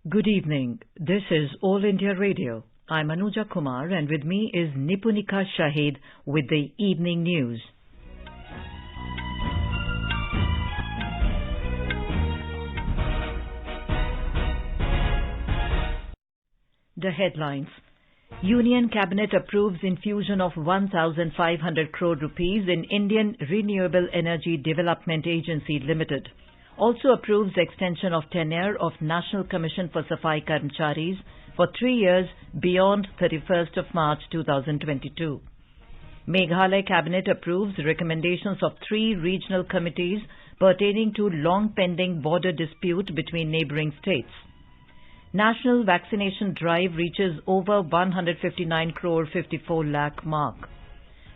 Good evening. This is All India Radio. I'm Anuja Kumar and with me is Nipunika Shahid with the evening news. The headlines. Union Cabinet approves infusion of 1,500 crore rupees in Indian Renewable Energy Development Agency Limited. Also approves extension of tenure of National Commission for Safai Karmcharis for 3 years beyond 31st of March 2022. Meghalaya Cabinet approves recommendations of 3 regional committees pertaining to long-pending border dispute between neighbouring states. National vaccination drive reaches over 159 crore 54 lakh mark.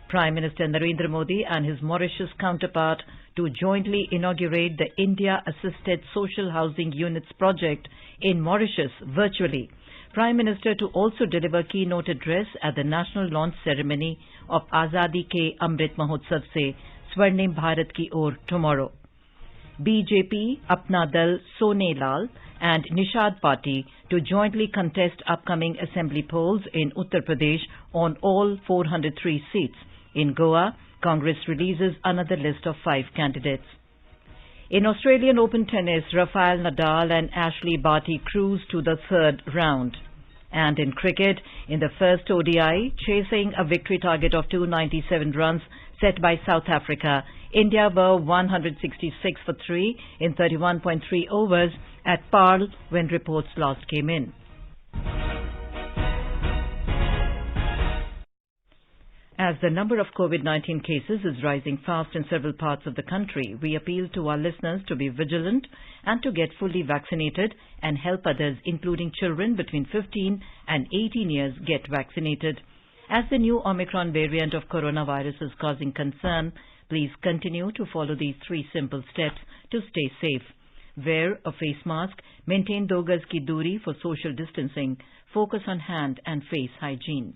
Prime Minister Narendra Modi and his Mauritius counterpart to jointly inaugurate the India-assisted social housing units project in Mauritius virtually. Prime Minister to also deliver keynote address at the national launch ceremony of Azadi Ke Amrit Mahotsav Se Swarnim Bharat Ki Or tomorrow. BJP, Apna Dal, Sonelal and Nishad Party to jointly contest upcoming assembly polls in Uttar Pradesh on all 403 seats. In Goa, Congress releases another list of 5 candidates. In Australian Open tennis, Rafael Nadal and Ashley Barty cruise to the 3rd round. And in cricket, in the first ODI, chasing a victory target of 297 runs set by South Africa, India were 166 for 3 in 31.3 overs at par when reports last came in. As the number of COVID-19 cases is rising fast in several parts of the country, we appeal to our listeners to be vigilant and to get fully vaccinated and help others, including children between 15 and 18 years, get vaccinated. As the new Omicron variant of coronavirus is causing concern, please continue to follow these 3 simple steps to stay safe. Wear a face mask, maintain 2 gaz ki duri for social distancing, focus on hand and face hygiene.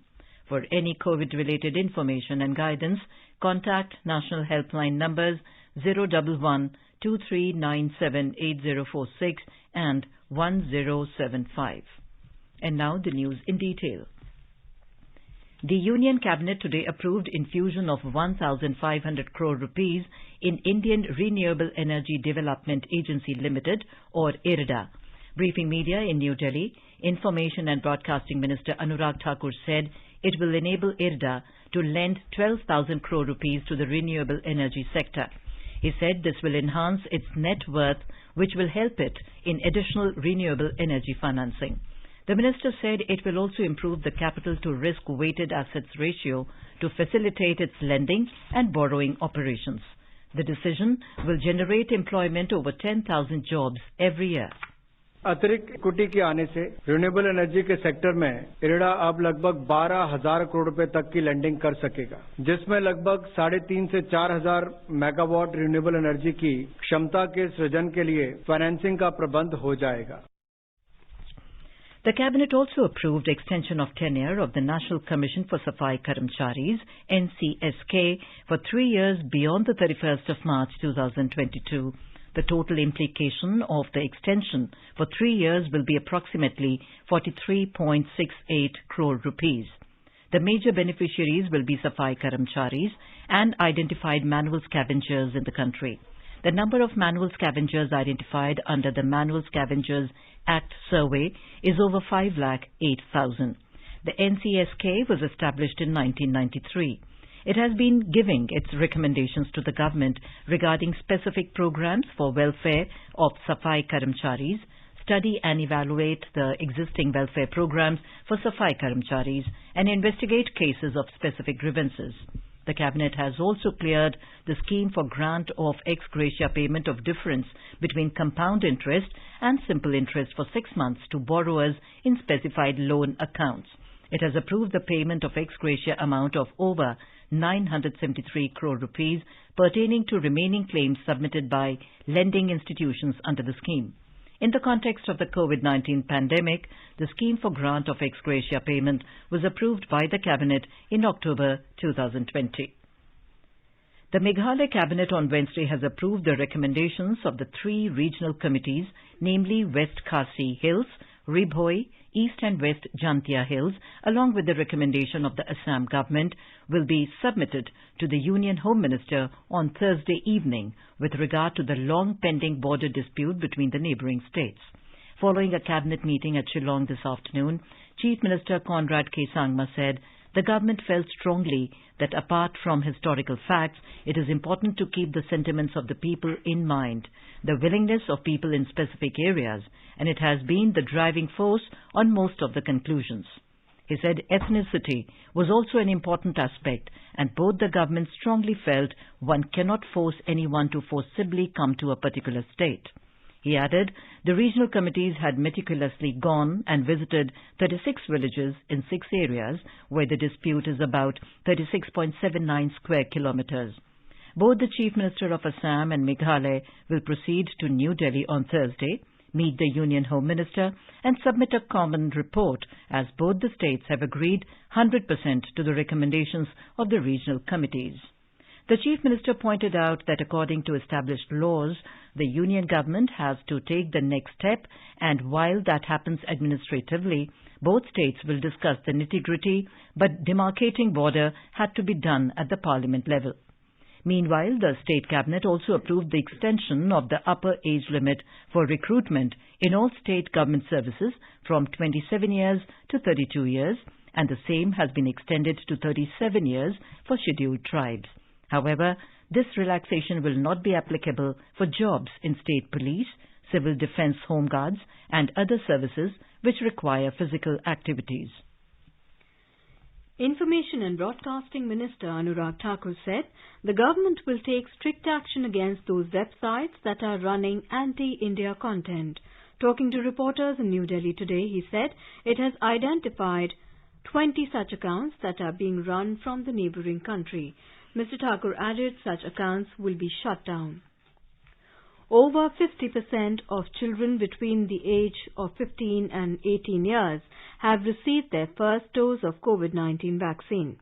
For any COVID-related information and guidance, contact national helpline numbers 011 2397 8046 and 1075. And now the news in detail. The Union Cabinet today approved infusion of 1,500 crore rupees in Indian Renewable Energy Development Agency Limited or IREDA. Briefing media in New Delhi, Information and Broadcasting Minister Anurag Thakur said it will enable IREDA to lend 12,000 crore rupees to the renewable energy sector. He said this will enhance its net worth, which will help it in additional renewable energy financing. The minister said it will also improve the capital to risk weighted assets ratio to facilitate its lending and borrowing operations. The decision will generate employment over 10,000 jobs every year. अतिरिक्त equity के आने से renewable energy के sector में इरेडा अब लगभग 12,000 करोड़ रुपए तक की लैंडिंग कर सकेगा, जिसमें लगभग 3,500 से 4,000 मेगावाट रिन्यूएबल एनर्जी की क्षमता के सृजन के लिए फाइनेंसिंग का प्रबंध हो जाएगा. The Cabinet also approved extension of tenure of the National Commission for Safai Karmcharis, NCSK, for 3 years beyond the 31st of March 2022. The total implication of the extension for 3 years will be approximately 43.68 crore rupees. The major beneficiaries will be Safai Karmcharis and identified manual scavengers in the country. The number of manual scavengers identified under the Manual Scavengers Act survey is over 5,08,000. The NCSK was established in 1993. It has been giving its recommendations to the government regarding specific programs for welfare of Safai Karmcharis, study and evaluate the existing welfare programs for Safai Karmcharis, and investigate cases of specific grievances. The Cabinet has also cleared the scheme for grant of ex gratia payment of difference between compound interest and simple interest for 6 months to borrowers in specified loan accounts. It has approved the payment of ex gratia amount of over 973 crore rupees pertaining to remaining claims submitted by lending institutions under the scheme. In the context of the COVID-19 pandemic, the scheme for grant of ex gratia payment was approved by the Cabinet in October 2020. The Meghalaya Cabinet on Wednesday has approved the recommendations of the 3 regional committees, namely West Khasi Hills, Ribhoi, East and West Jantia Hills, along with the recommendation of the Assam government, will be submitted to the Union Home Minister on Thursday evening with regard to the long-pending border dispute between the neighbouring states. Following a cabinet meeting at Shillong this afternoon, Chief Minister Conrad K. Sangma said the government felt strongly that apart from historical facts, it is important to keep the sentiments of the people in mind, the willingness of people in specific areas, and it has been the driving force on most of the conclusions. He said ethnicity was also an important aspect, and both the governments strongly felt one cannot force anyone to forcibly come to a particular state. He added the regional committees had meticulously gone and visited 36 villages in 6 areas where the dispute is about 36.79 square kilometers. Both the Chief Minister of Assam and Meghalaya will proceed to New Delhi on Thursday, meet the Union Home Minister and submit a common report as both the states have agreed 100% to the recommendations of the regional committees. The Chief Minister pointed out that according to established laws, the Union government has to take the next step, and while that happens administratively, both states will discuss the nitty-gritty, but demarcating border had to be done at the Parliament level. Meanwhile, the State Cabinet also approved the extension of the upper age limit for recruitment in all state government services from 27 years to 32 years, and the same has been extended to 37 years for scheduled tribes. However, this relaxation will not be applicable for jobs in state police, civil defence home guards and other services which require physical activities. Information and Broadcasting Minister Anurag Thakur said the government will take strict action against those websites that are running anti-India content. Talking to reporters in New Delhi today, he said it has identified 20 such accounts that are being run from the neighbouring country. Mr. Thakur added such accounts will be shut down. Over 50% of children between the age of 15 and 18 years have received their first dose of COVID-19 vaccine.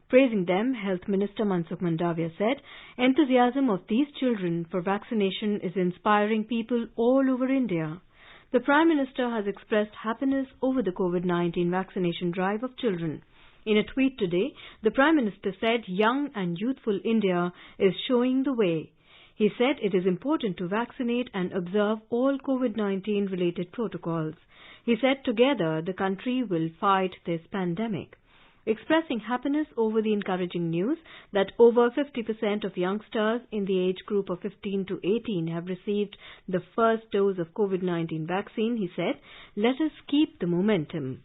Praising them, Health Minister Mansukh Mandavia said, enthusiasm of these children for vaccination is inspiring people all over India. The Prime Minister has expressed happiness over the COVID-19 vaccination drive of children. In a tweet today, the Prime Minister said young and youthful India is showing the way. He said it is important to vaccinate and observe all COVID-19 related protocols. He said together the country will fight this pandemic. Expressing happiness over the encouraging news that over 50% of youngsters in the age group of 15 to 18 have received the first dose of COVID-19 vaccine, he said, let us keep the momentum.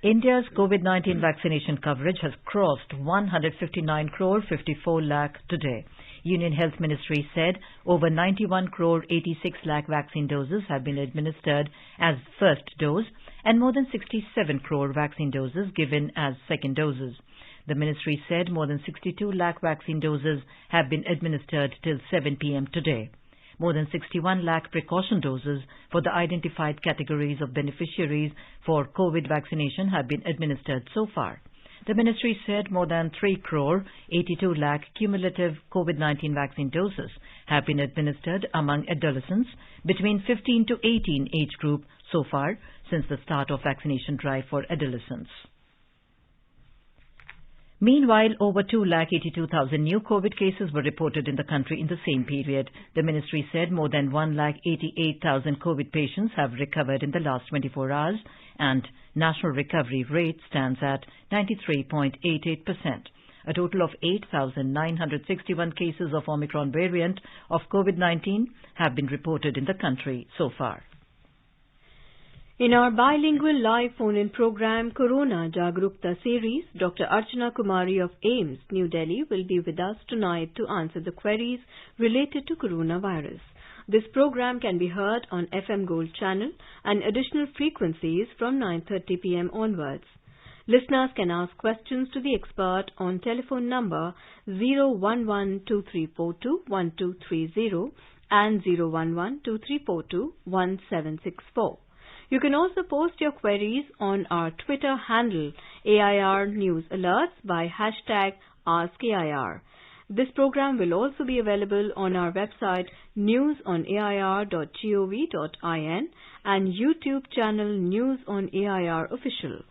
India's COVID-19 vaccination coverage has crossed 159 crore 54 lakh today. Union Health Ministry said over 91 crore 86 lakh vaccine doses have been administered as first dose and more than 67 crore vaccine doses given as second doses. The ministry said more than 62 lakh vaccine doses have been administered till 7 p.m. today. More than 61 lakh precaution doses for the identified categories of beneficiaries for COVID vaccination have been administered so far. The ministry said more than 3 crore 82 lakh cumulative COVID-19 vaccine doses have been administered among adolescents between 15 to 18 age group so far since the start of vaccination drive for adolescents. Meanwhile, over 2,82,000 new COVID cases were reported in the country in the same period. The ministry said more than 1,88,000 COVID patients have recovered in the last 24 hours and national recovery rate stands at 93.88%. A total of 8,961 cases of Omicron variant of COVID-19 have been reported in the country so far. In our bilingual live phone-in program Corona Jagrukta series, Dr. Archana Kumari of AIIMS, New Delhi will be with us tonight to answer the queries related to coronavirus. This program can be heard on FM Gold channel and additional frequencies from 9:30 p.m. onwards. Listeners can ask questions to the expert on telephone number 011-2342-1230 and 011-2342-1764. You can also post your queries on our Twitter handle AIR News Alerts by hashtag AskAIR. This program will also be available on our website newsonair.gov.in and YouTube channel News on AIR Official.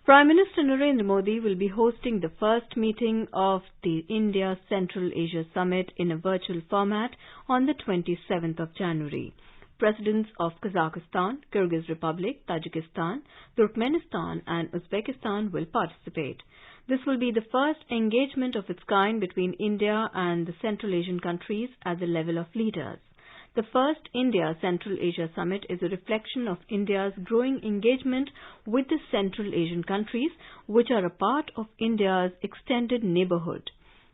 Prime Minister Narendra Modi will be hosting the first meeting of the India Central Asia Summit in a virtual format on the 27th of January. Presidents of Kazakhstan, Kyrgyz Republic, Tajikistan, Turkmenistan and Uzbekistan will participate. This will be the first engagement of its kind between India and the Central Asian countries at the level of leaders. The first India Central Asia Summit is a reflection of India's growing engagement with the Central Asian countries, which are a part of India's extended neighbourhood.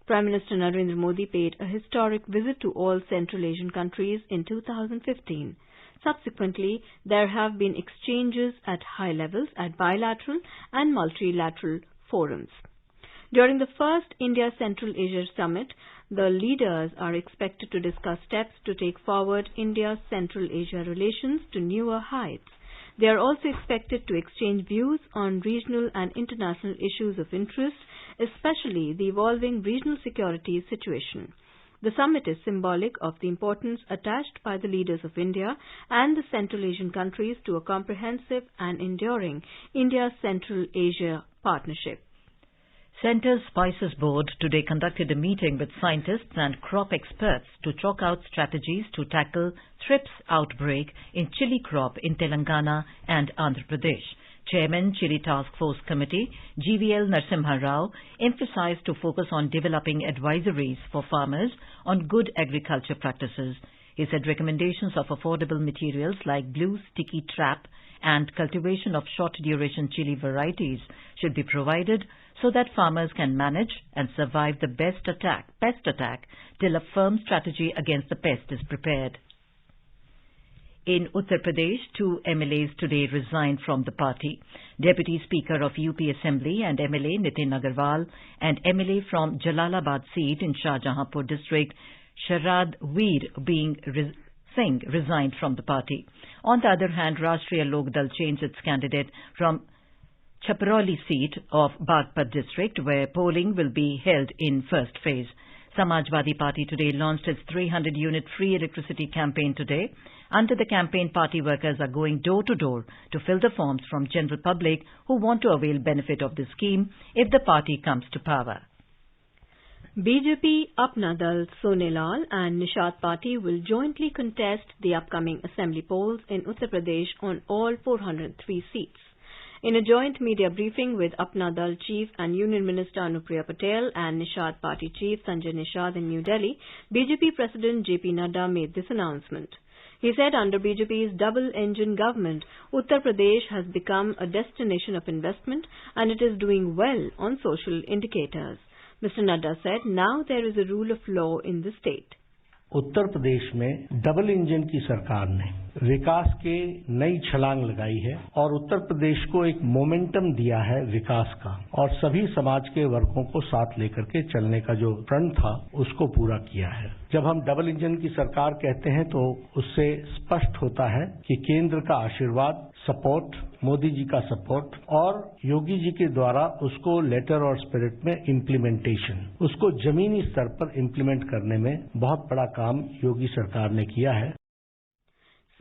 Prime Minister Narendra Modi paid a historic visit to all Central Asian countries in 2015. Subsequently, there have been exchanges at high levels at bilateral and multilateral forums. During the first India Central Asia Summit, the leaders are expected to discuss steps to take forward India's Central Asia relations to newer heights. They are also expected to exchange views on regional and international issues of interest, especially the evolving regional security situation. The summit is symbolic of the importance attached by the leaders of India and the Central Asian countries to a comprehensive and enduring India-Central Asia partnership. Centre's Spices Board today conducted a meeting with scientists and crop experts to chalk out strategies to tackle thrips outbreak in chili crop in Telangana and Andhra Pradesh. Chairman Chili Task Force Committee GVL Narasimha Rao emphasized to focus on developing advisories for farmers on good agriculture practices. He said recommendations of affordable materials like blue sticky trap and cultivation of short-duration chili varieties should be provided so that farmers can manage and survive the pest attack till a firm strategy against the pest is prepared. In Uttar Pradesh, 2 MLAs today resigned from the party. Deputy Speaker of UP Assembly and MLA Nitin Agarwal and MLA from Jalalabad seat in Shahjahanpur district, Sharad Veer Singh resigned from the party. On the other hand, Rashtriya Lok Dal changed its candidate from Chaparoli seat of Bagpat district, where polling will be held in first phase. Samajwadi Party today launched its 300-unit free electricity campaign today. Under the campaign, party workers are going door to door to fill the forms from general public who want to avail benefit of the scheme if the party comes to power. BJP, Apna Dal, Sonelal and Nishat Party will jointly contest the upcoming assembly polls in Uttar Pradesh on all 403 seats. In a joint media briefing with Apna Dal Chief and Union Minister Anupriya Patel and Nishat Party Chief Sanjay Nishad in New Delhi, BJP President JP Nadda made this announcement. He said under BJP's double-engine government, Uttar Pradesh has become a destination of investment and it is doing well on social indicators. Mr. Nadda said now there is a rule of law in the state. Uttar Pradesh में double engine की सरकार ने विकास के नई छलांग लगाई है और उत्तर प्रदेश को एक मोमेंटम दिया है विकास का और सभी समाज के वर्गों को साथ लेकर के चलने का जो प्रण था उसको पूरा किया है। जब हम डबल इंजन की सरकार कहते हैं तो उससे स्पष्ट होता है कि केंद्र का आशीर्वाद, सपोर्ट, मोदी जी का सपोर्ट और योगी जी के द्वारा उसको लेटर और स्पिरिट में इम्प्लीमेंटेशन, उसको जमीनी स्तर पर इम्प्लीमेंट करने में बहुत बड़ा काम योगी सरकार ने किया है।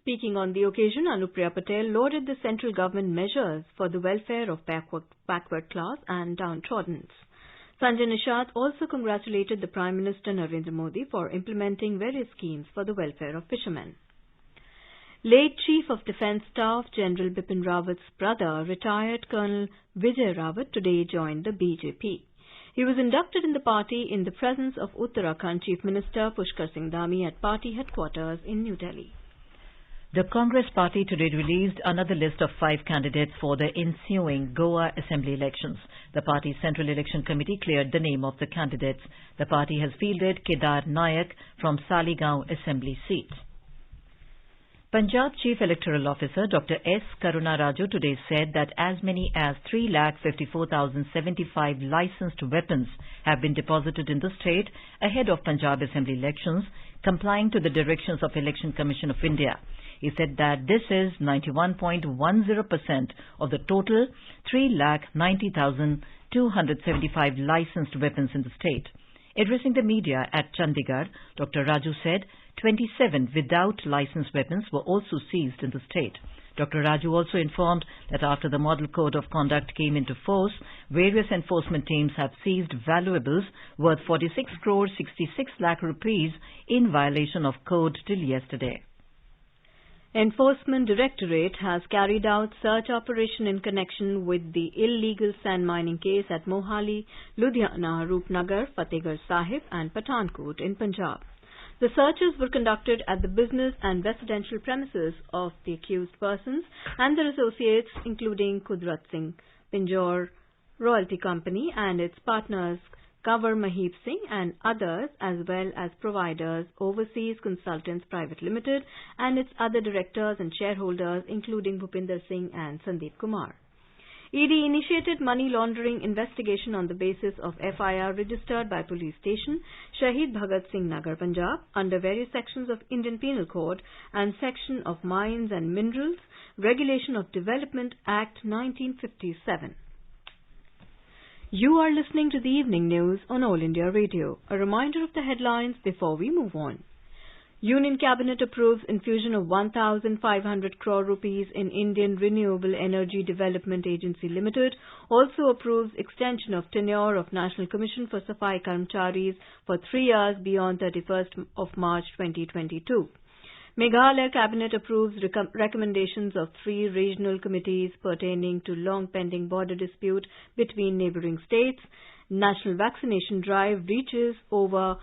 Speaking on the occasion, Anupriya Patel lauded the central government measures for the welfare of backward class and downtrodden. Sanjay Nishad also congratulated the Prime Minister Narendra Modi for implementing various schemes for the welfare of fishermen. Late Chief of Defence Staff General Bipin Rawat's brother, retired Colonel Vijay Rawat, today joined the BJP. He was inducted in the party in the presence of Uttarakhand Chief Minister Pushkar Singh Dhami at party headquarters in New Delhi. The Congress Party today released another list of 5 candidates for the ensuing Goa Assembly elections. The party's Central Election Committee cleared the name of the candidates. The party has fielded Kedar Nayak from Saligaon Assembly seat. Punjab Chief Electoral Officer Dr. S. Karuna Raju today said that as many as 3,54,075 licensed weapons have been deposited in the state ahead of Punjab Assembly elections, complying to the directions of Election Commission of India. He said that this is 91.10% of the total 3,90,275 licensed weapons in the state. Addressing the media at Chandigarh, Dr. Raju said 27 without licensed weapons were also seized in the state. Dr. Raju also informed that after the Model Code of Conduct came into force, various enforcement teams have seized valuables worth 46 crore 66 lakh rupees in violation of code till yesterday. Enforcement Directorate has carried out search operation in connection with the illegal sand mining case at Mohali, Ludhiana, Roopnagar, Fatehgarh Sahib and Pathankot in Punjab. The searches were conducted at the business and residential premises of the accused persons and their associates, including Kudrat Singh, Pinjore Royalty Company and its partners Kanwar Mahib Singh and others, as well as providers Overseas Consultants Private Limited and its other directors and shareholders, including Bhupinder Singh and Sandeep Kumar. ED initiated money laundering investigation on the basis of FIR registered by Police Station Shahid Bhagat Singh Nagar, Punjab, under various sections of Indian Penal Code and Section of Mines and Minerals, Regulation of Development Act 1957. You are listening to the evening news on All India Radio. A reminder of the headlines before we move on. Union Cabinet approves infusion of 1,500 crore rupees in Indian Renewable Energy Development Agency Limited, also approves extension of tenure of National Commission for Safai Karmcharis for 3 years beyond 31st of March 2022. Meghalaya Cabinet approves recommendations of 3 regional committees pertaining to long-pending border dispute between neighbouring states. National vaccination drive reaches over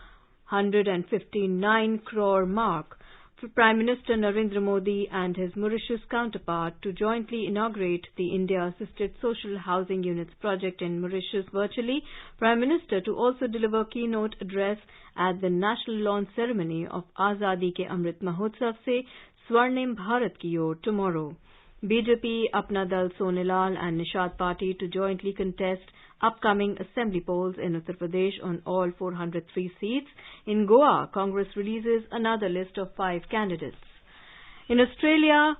159 crore mark. For Prime Minister Narendra Modi and his Mauritius counterpart to jointly inaugurate the India-assisted social housing units project in Mauritius virtually, Prime Minister to also deliver keynote address at the national launch ceremony of Azadi ke Amrit Mahotsav se Swarnim Bharat ki Or tomorrow. BJP, Apna Dal Sonilal and Nishad Party to jointly contest upcoming assembly polls in Uttar Pradesh on all 403 seats. In Goa, Congress releases another list of 5 candidates. In Australian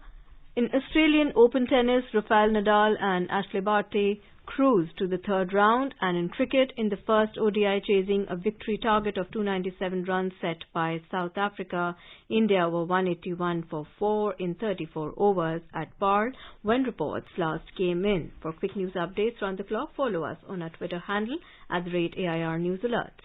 Open tennis, Rafael Nadal and Ashley Barty cruise to the 3rd round, and in cricket, in the first ODI chasing a victory target of 297 runs set by South Africa, India were 181 for 4 in 34 overs at par when reports last came in. For quick news updates round the clock, follow us on our Twitter handle @AIR News Alerts.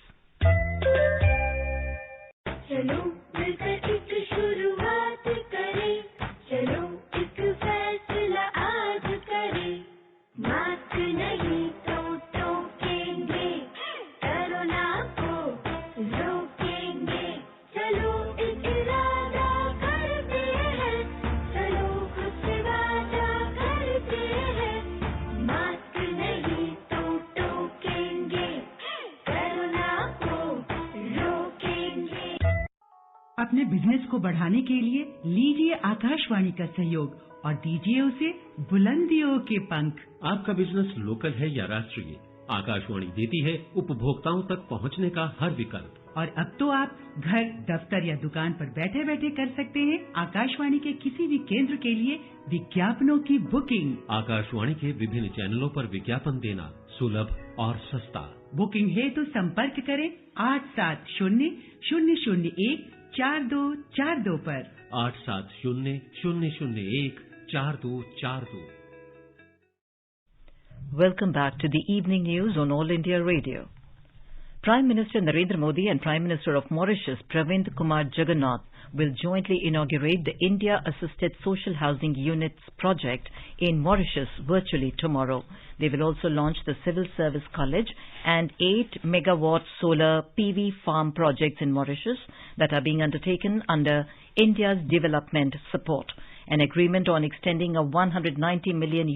अपने business को बढ़ाने के लिए लीजिए आकाशवाणी का सहयोग और दीजिए उसे बुलंदियों के पंख। आपका बिजनेस लोकल है या राष्ट्रीय, आकाशवाणी देती है उपभोक्ताओं तक पहुंचने का हर विकल्प। और अब तो आप घर, दफ्तर या दुकान पर बैठे बैठे कर सकते हैं आकाशवाणी के किसी भी केंद्र के लिए विज्ञापनों की बुकिंग। आकाशवाणी के विभिन्न चैनलों पर विज्ञापन देना सुलभ और सस्ता। बुकिंग है तो संपर्क करें 8700014242 पर। 8700014242। Welcome back to the evening news on All India Radio. Prime Minister Narendra Modi and Prime Minister of Mauritius Pravind Kumar Jagannath will jointly inaugurate the India-assisted social housing units project in Mauritius virtually tomorrow. They will also launch the Civil Service College and 8-megawatt solar PV farm projects in Mauritius that are being undertaken under India's development support. An agreement on extending a $190 million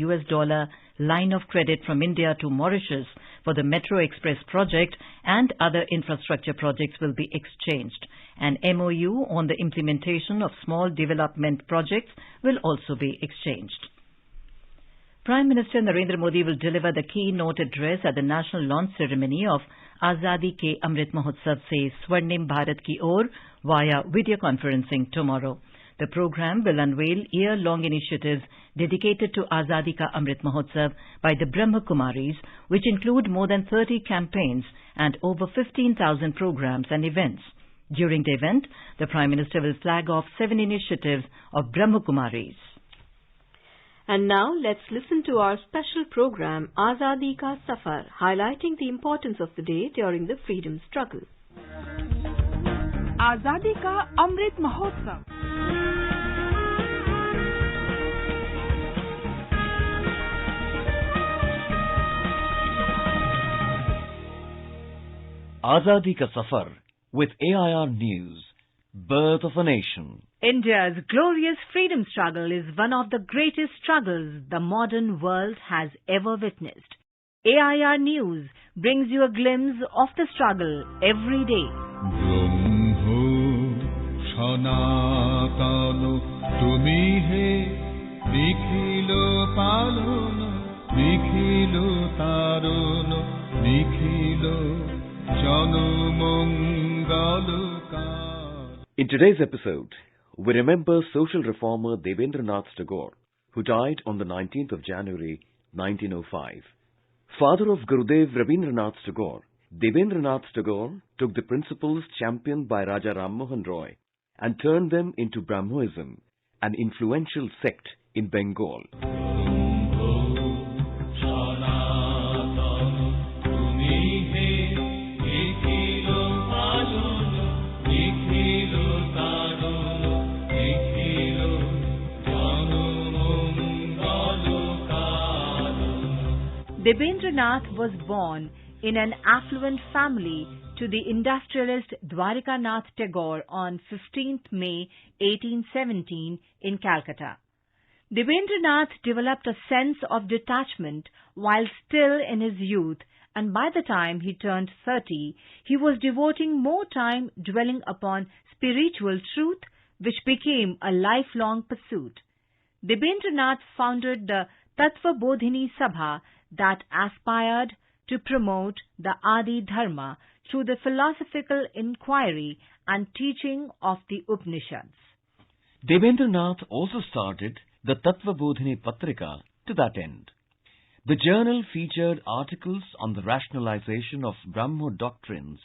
line of credit from India to Mauritius for the Metro Express project and other infrastructure projects will be exchanged. An MOU on the implementation of small development projects will also be exchanged. Prime Minister Narendra Modi will deliver the keynote address at the national launch ceremony of Azadi ke Amrit Mahotsav se Swarnim Bharat ki Or via video conferencing tomorrow. The program will unveil year-long initiatives dedicated to Azadi Ka Amrit Mahotsav by the Brahma Kumaris, which include more than 30 campaigns and over 15,000 programs and events. During the event, the Prime Minister will flag off 7 initiatives of Brahma Kumaris. And now let's listen to our special program Azadi Ka Safar, highlighting the importance of the day during the freedom struggle. आजादी का Amrit Mahotsav. Azadi Ka Safar with AIR News, Birth of a Nation. India's glorious freedom struggle is one of the greatest struggles the modern world has ever witnessed. AIR News brings you a glimpse of the struggle every day. In today's episode, we remember social reformer Devendranath Tagore, who died on the 19th of January 1905. Father of Gurudev Rabindranath Tagore, Devendranath Tagore took the principles championed by Raja Ram Mohan Roy and turned them into Brahmoism, an influential sect in Bengal. Devendranath was born in an affluent family to the industrialist Dwarikanath Tagore on 15th May 1817 in Calcutta. Devendranath developed a sense of detachment while still in his youth, and by the time he turned 30, he was devoting more time dwelling upon spiritual truth, which became a lifelong pursuit. Devendranath founded the Tattva Bodhini Sabha that aspired to promote the Adi Dharma through the philosophical inquiry and teaching of the Upanishads. Devendranath also started the Tattva Bodhini Patrika to that end. The journal featured articles on the rationalization of Brahmo doctrines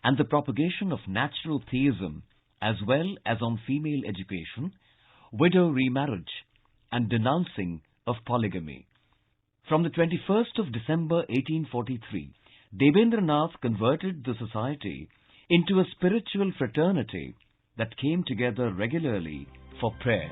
and the propagation of natural theism, as well as on female education, widow remarriage, and denouncing of polygamy. From the 21st of December 1843, Devendranath converted the society into a spiritual fraternity that came together regularly for prayer.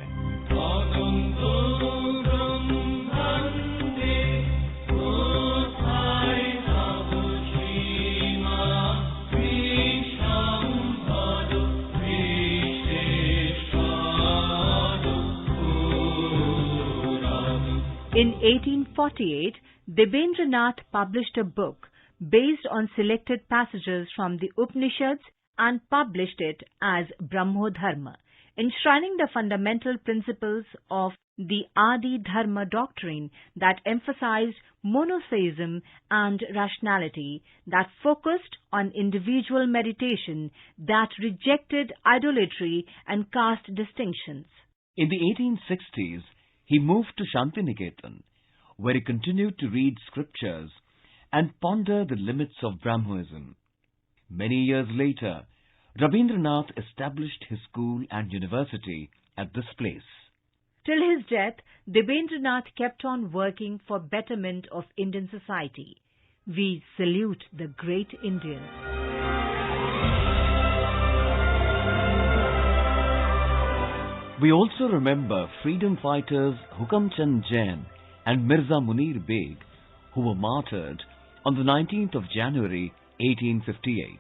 In 1848, Devendranath published a book based on selected passages from the Upanishads and published it as Brahmo Dharma, enshrining the fundamental principles of the Adi Dharma doctrine that emphasized monotheism and rationality, that focused on individual meditation, that rejected idolatry and caste distinctions. In the 1860s, he moved to Shantiniketan, where he continued to read scriptures and ponder the limits of Brahmoism. Many years later, Rabindranath established his school and university at this place. Till his death, Devendranath kept on working for betterment of Indian society. We salute the great Indian. We also remember freedom fighters Hukam Chand Jain and Mirza Munir Beg, who were martyred on the 19th of January 1858.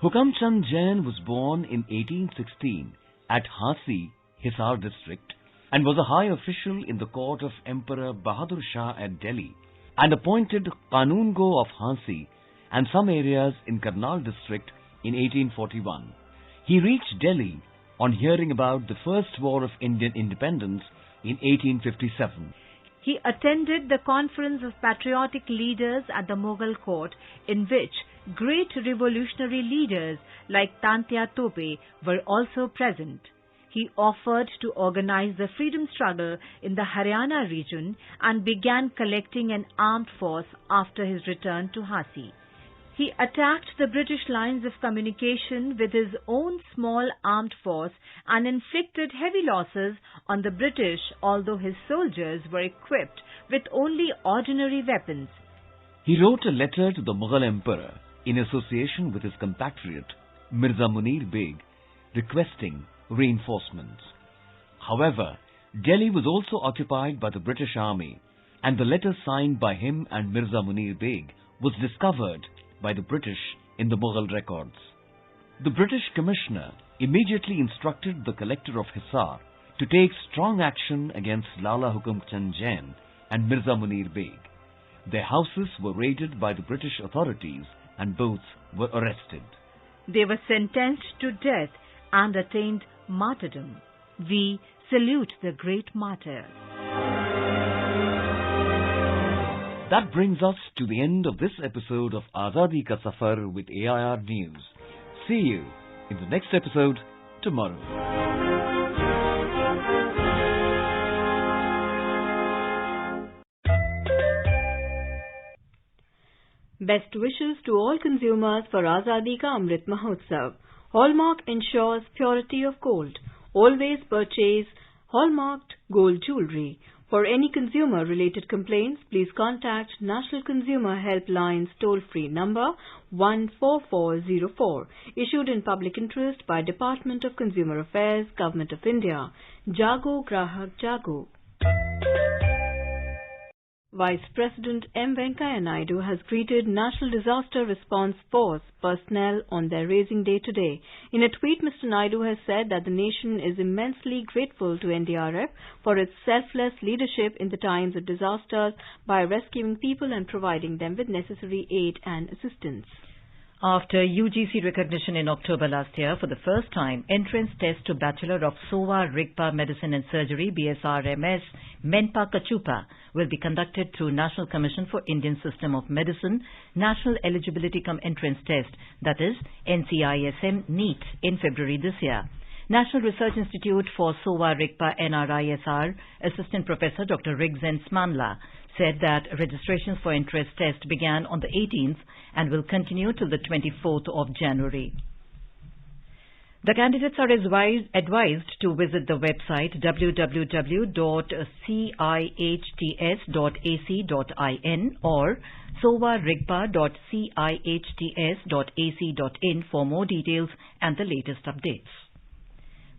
Hukam Chand Jain was born in 1816 at Hasi, Hisar district, and was a high official in the court of Emperor Bahadur Shah at Delhi, and appointed Kanungo of Hasi and some areas in Karnal district in 1841. He reached Delhi on hearing about the First War of Indian Independence in 1857. He attended the conference of patriotic leaders at the Mughal court, in which great revolutionary leaders like Tantia Tope were also present. he offered to organize the freedom struggle in the Haryana region and began collecting an armed force after his return to Hasi. He attacked the British lines of communication with his own small armed force and inflicted heavy losses on the British, although his soldiers were equipped with only ordinary weapons. He wrote a letter to the Mughal Emperor in association with his compatriot Mirza Munir Beg, requesting reinforcements. However, Delhi was also occupied by the British army, and the letter signed by him and Mirza Munir Beg was discovered by the British in the Mughal records. The British commissioner immediately instructed the collector of Hisar to take strong action against Lala Hukam Chand Jain and Mirza Munir Beg. Their houses were raided by the British authorities and both were arrested. They were sentenced to death and attained martyrdom. We salute the great martyrs. That brings us to the end of this episode of Azadi Ka Safar with AIR News. See you in the next episode tomorrow. Best wishes to all consumers for Azadi Ka Amrit Mahotsav. Hallmark ensures purity of gold. Always purchase hallmarked gold jewelry. For any consumer-related complaints, please contact National Consumer Helpline's toll-free number 14404, issued in public interest by Department of Consumer Affairs, Government of India. Jago Grahak Jago. Vice President M. Venkaiah Naidu has greeted National Disaster Response Force personnel on their Raising Day today. In a tweet, Mr. Naidu has said that the nation is immensely grateful to NDRF for its selfless leadership in the times of disasters by rescuing people and providing them with necessary aid and assistance. After UGC recognition in October last year, for the first time, entrance test to Bachelor of SOVA Rigpa Medicine and Surgery BSRMS Menpa Kachupa will be conducted through National Commission for Indian System of Medicine National Eligibility Cum Entrance Test, that is NCISM NEET, in February this year. National Research Institute for SOVA Rigpa NRISR Assistant Professor Dr. Rigzen Smanla said that registrations for entrance test began on the 18th and will continue till the 24th of January. The candidates are advised to visit the website www.cihts.ac.in or sovarigpa.cihts.ac.in for more details and the latest updates.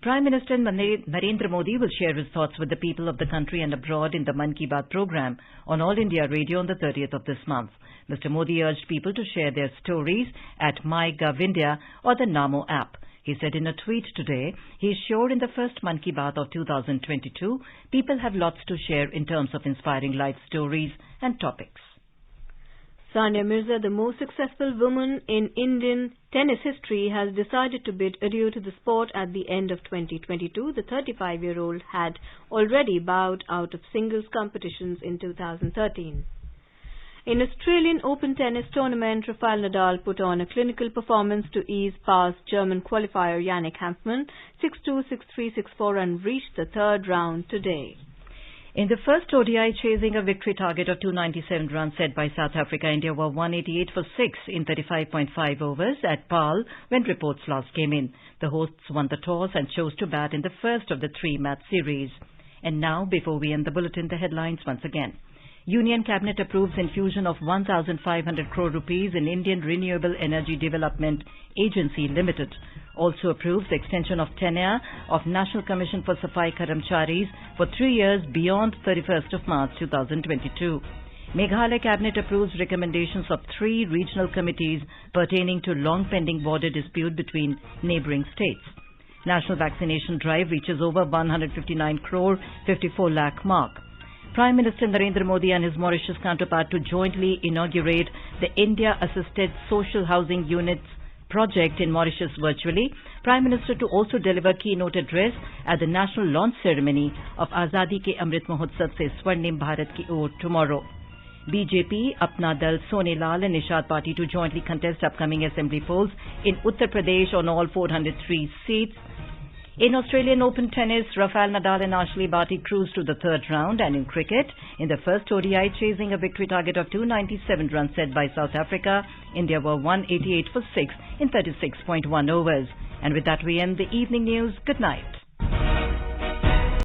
Prime Minister Narendra Modi will share his thoughts with the people of the country and abroad in the Mann Ki Baat program on All India Radio on the 30th of this month. Mr. Modi urged people to share their stories at MyGov India or the Namo app. He said in a tweet today, he is sure in the first Mann Ki Baat of 2022, people have lots to share in terms of inspiring life stories and topics. Sania Mirza, the most successful woman in Indian tennis history, has decided to bid adieu to the sport at the end of 2022. The 35-year-old had already bowed out of singles competitions in 2013. In Australian Open tennis tournament, Rafael Nadal put on a clinical performance to ease past German qualifier Yannick Hanfmann 6-2, 6-3, 6-4 and reached the third round today. In the first ODI, chasing a victory target of 297 runs set by South Africa, India were 188 for 6 in 35.5 overs at Pal when reports last came in. The hosts won the toss and chose to bat in the first of the three-match series. And now, before we end the bulletin, the headlines once again. Union Cabinet approves infusion of 1,500 crore rupees in Indian Renewable Energy Development Agency Limited. Also approves the extension of tenure of National Commission for Safai Karamcharis for 3 years beyond 31st of March 2022. Meghalaya Cabinet approves recommendations of 3 regional committees pertaining to long-pending border dispute between neighbouring states. National vaccination drive reaches over 159 crore 54 lakh mark. Prime Minister Narendra Modi and his Mauritius counterpart to jointly inaugurate the India-assisted social housing units project in Mauritius virtually. Prime Minister to also deliver keynote address at the national launch ceremony of Azadi Ke Amrit Mahotsav Se Swarnim Bharat Ki Or tomorrow. BJP, Apna Dal, Sone Lal and Nishad Party to jointly contest upcoming assembly polls in Uttar Pradesh on all 403 seats. In Australian Open tennis, Rafael Nadal and Ashley Barty cruised to the third round, and in cricket, in the first ODI chasing a victory target of 297 runs set by South Africa, India were 188 for 6 in 36.1 overs. And with that we end the evening news. Good night.